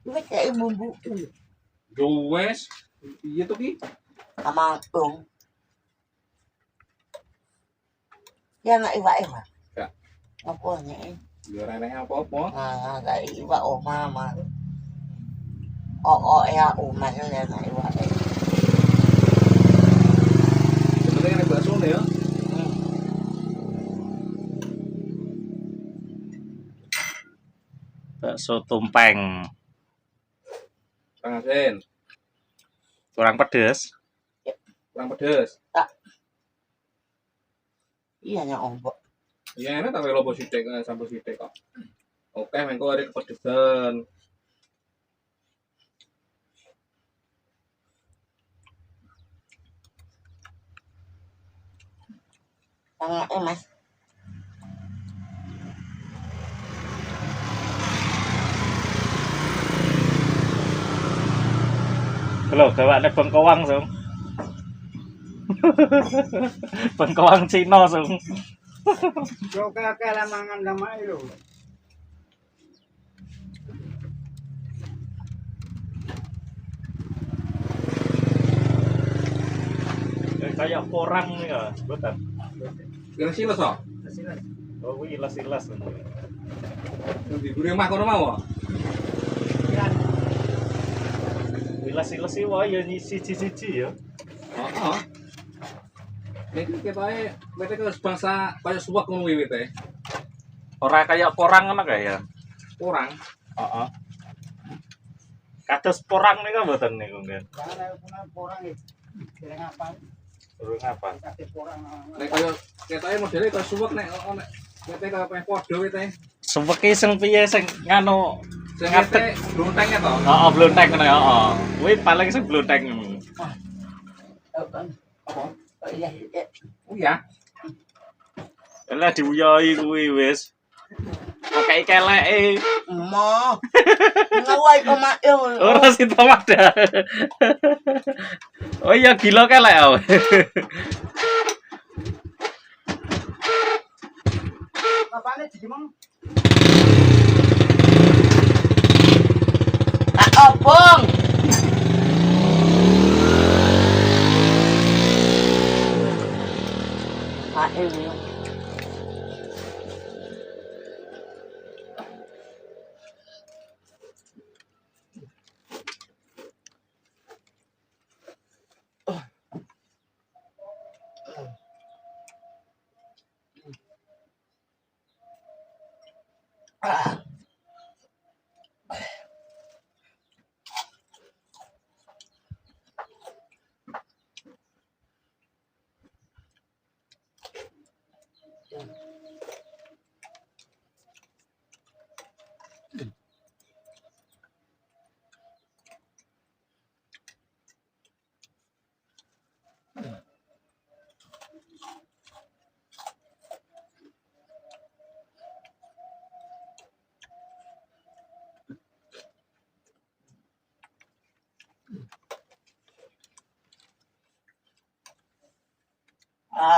Wis kayak bumbu. Yo wes. Iya tuh ki. Sama tung. Ya nak iwak. Ya. Apa nih? Yo ora enek apa-apa. Nah, kayak iwak oma mah. Oh ya oma ya nak iwak. Sebenarnya enek bakso ya. Bakso tumpeng. Kurang asin. Kurang pedes. Kurang pedes. Tak. Iya nya ombok. Iya enak tapi lopo sithik sampul sithik kok. Oke, mengko ada kepedesan. Tengah Mas. Lho, gawane bengkoang, Sung. Bengkoang Cina, Sung. Yo kakek lah mangan sama itu. Kayak porang ya, sebutan. Kira siles kok. Oh, wih, ilas-ilas. Di rumah kono mau. Ilas-ilas sih, wah, ya siji-siji ya. Heeh. Nek ketoke wete ke bangsa kaya suwak ngono wiwite. Ora kayak porang ngono kayak. Kurang. Heeh. Kados porang nika mboten niku nggih. Karena punya porang itu. Kira apa? Urung apa? Kasih porang. Nek kaya ketoke modele kaya suwak nek wete kaya padha wete. Suweke sing piye sing nganu Sing wete blontengnya to. heeh blonteng ngono ya, heeh. Kuwi paling sing blonteng. Apa? Oh iya. Oh ya. Lah diuyai kuwi wis. Pokoke keleke. Mo. Ngawai omak yo. Ora sita wadah. Oh iya gila kelek. Bapaknya jadi mang. Tak obong. Ini.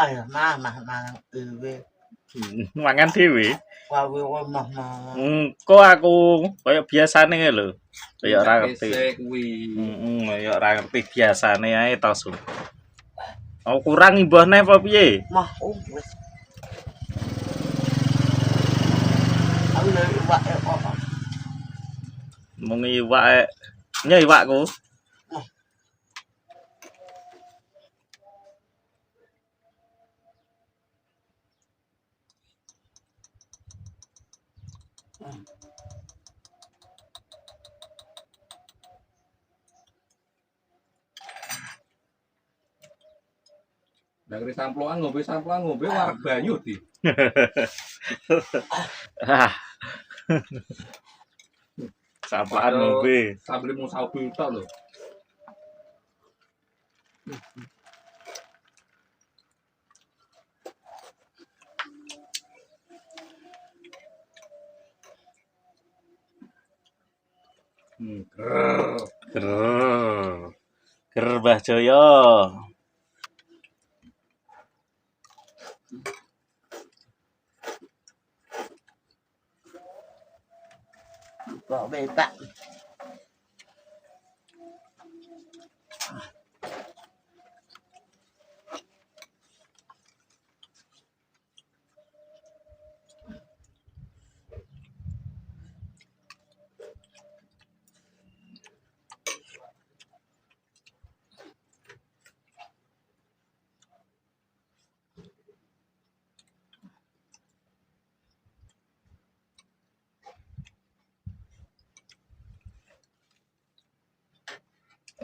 Ya mah iwe. Mangan dhewe. Wae mah. Kok aku kaya biasane lho. Kaya ora ngerti. Kuwi. Kaya ora ngerti biasane ae to, Su. Oh, kurang imbahne apa piye? Mah wis. Aku lagi iwak apa? Mung iwak nya iwakku. Dagri samploan ngombe wareg banyu di. Samplaan ngombe. Sambil mau saubi tok lho. Ger Mbah Jaya. Kok bebak.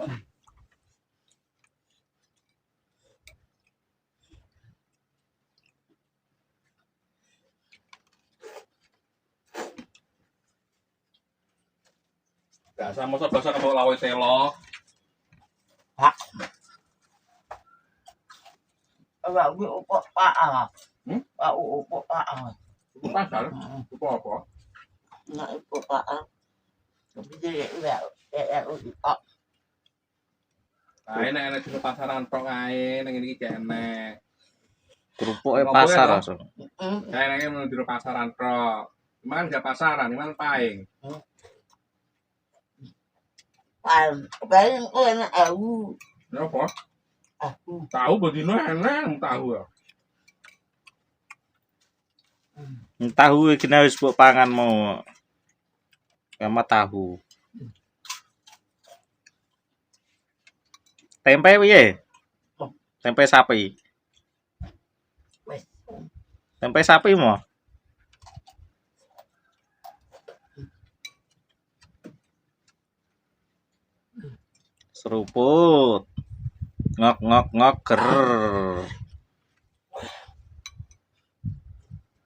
Gak sama bahasa kamu lawe telo. Ba gue upo pa. Ba upo pa. Itu pasar. Itu apa? Nah upo pa. Tapi dia ya upo. Nah, enak-enak di pasaran tok ae, nang iki gak enak. Kerupuke pasar Ngopo ya, langsung. Kayak enaknya menuju pasaran tok. Cuman gak pasaran, cuman paing. Paling enak aku. Ya apa? Aku. Tahu bedino enak tahu ya. Tahu iki wis mbok pangan mau. Sama tahu. Tempe piye? Tempe sapi. Wes. Tempe sapi mau. Seruput. Ngok ngok ngok ger.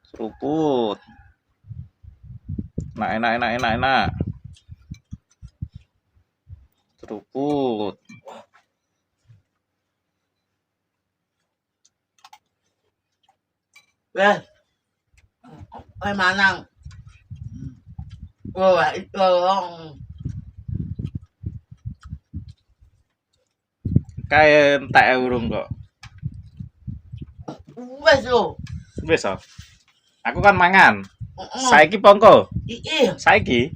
Seruput. Nah, enak. Seruput. Wes. Manang. Oh, itu. Kae entek urung kok. Wes lo. Wis ah. Aku kan mangan. Saiki pongko. Iya. Saiki.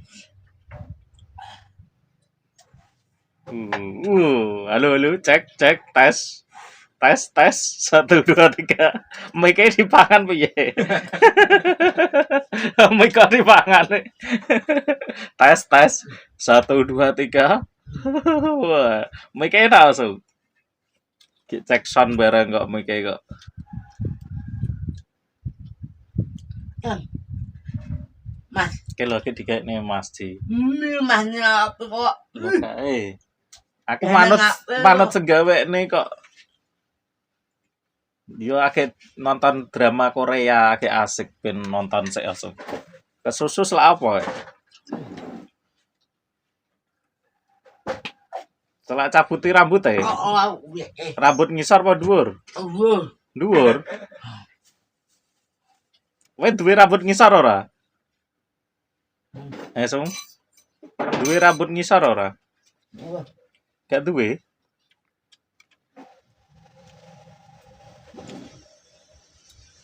Halo, cek, tes. Tes. 1 2 3. Mike dipangan piye? Mike dipangan. Tes. 1 2 3. Wah, Mike langsung. Cek sound bareng kok Mike kok. Mas. Kelo ki dikene Mas Ji. Masnya apa kok? Lho kae. Aku manut segawene kok. Yo akeh nonton drama Korea akeh asik ben nonton sik langsung. Kesusus lah apa? Celak cabuti rambut ae. Rambut ngisor apa dhuwur? Dhuwur. Kowe duwe rambut ngisor ora? Sung. Duwe rambut ngisor ora? Gak duwe.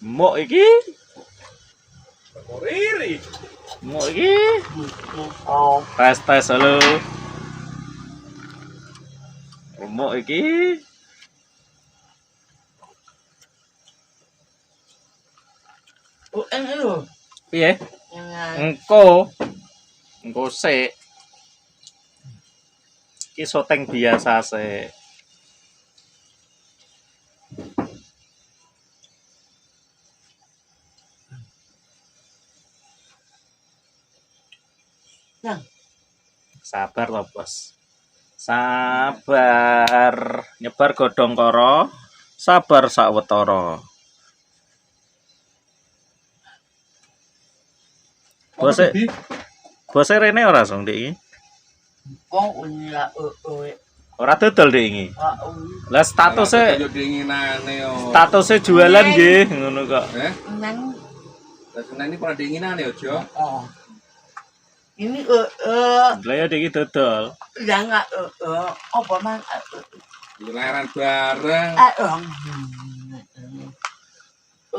Mok iki? Riri. Mok iki? Oh. Tes halo. Mok iki? Oh, ini lo. Piye? Yang Engko sik. Iki syuting biasa sik. Yang Sabar loh, Bos. Sabar. Nyebar godhong kara, sabar sawetara. Bose rene ora song Dik iki? kok unya Ora dodol Dik iki. Lah statusnya jualan nggih ngono kok. nang Lah ini pada dinginan ya, Jo. oh. Ini Lah ya Dik iki dodol. ya enggak apa man Lahiran bareng.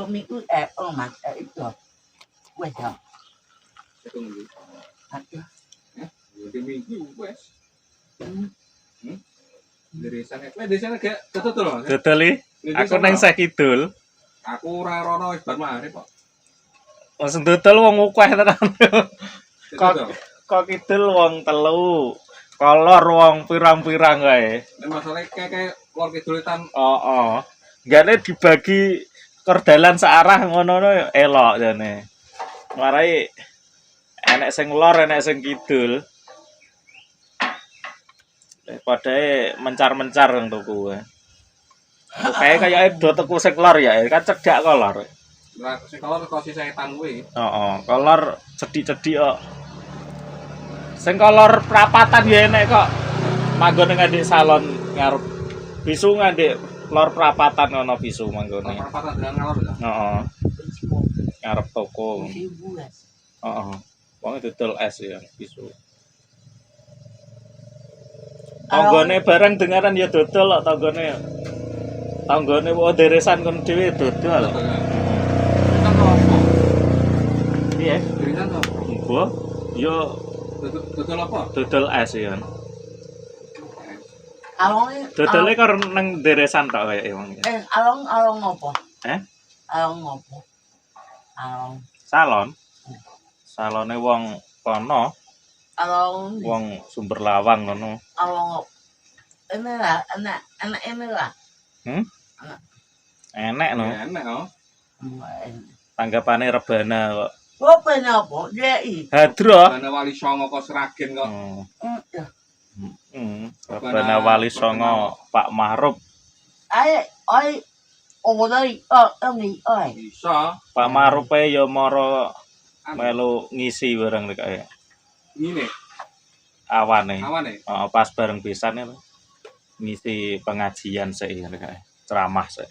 minggu mas itu wes ya Tunggu. ada Udah minggu wes. Dari sana kayak dodol loh. Dodol iki. Aku nang Sakidul. Aku ora rono wis bar mari kok. Langsung dodol wong akeh tenan. Dodol. Kok kidul wong telu. Kolor wong pirang-pirang kae. Nek masalahe kayak lor kidulitan. Oh. Gane dibagi kordalan searah ngono elok jane. Marai enek sing lor, enek sing kidul. Padahal mencar-mencar yang tuku. Kayak do tuku sing lor ya, kan cedak kolor. Lah sing kolor kok setan kuwi. Heeh, kolor cedhi-cedhi kok. Sing kolor prapatan ya enek kok. Manggon ngandek salon ngarep bisu ngandek lor prapatan ngono bisu manggone. Perapatan dengan ngalor ya. Heeh, ngarep toko. Ibu ya. Heeh. Wong dodol es ya bisu. Tanggane barang dengaran ya dodol kok tanggane. Tanggane wae deresan kon dhewe dodol. Kita apa? Piye? Dirinan apa? Engko yo Betul apa? dodol es ya. Along Dodole karo nang deresan tok kaya wong. along apa? Eh? Along apa? Along Salon. Salone wong kono, along wong Sumber Lawang ngono. along ini lah, anak ini lah. Enek no. Enak oh. Tanggapane rebana kok. Apa apa? Dia itu. Hadro. Mana wali songo kok Seragen kok. Rebana Wali Songo Pak Mahrub. Ai, oleh ini, Bisa. Pak Mahrupe ya mara melu ngisi bareng kaya Ngene, awane. awane. Pas bareng pisan itu ngisi pengajian sik kaya ceramah sik.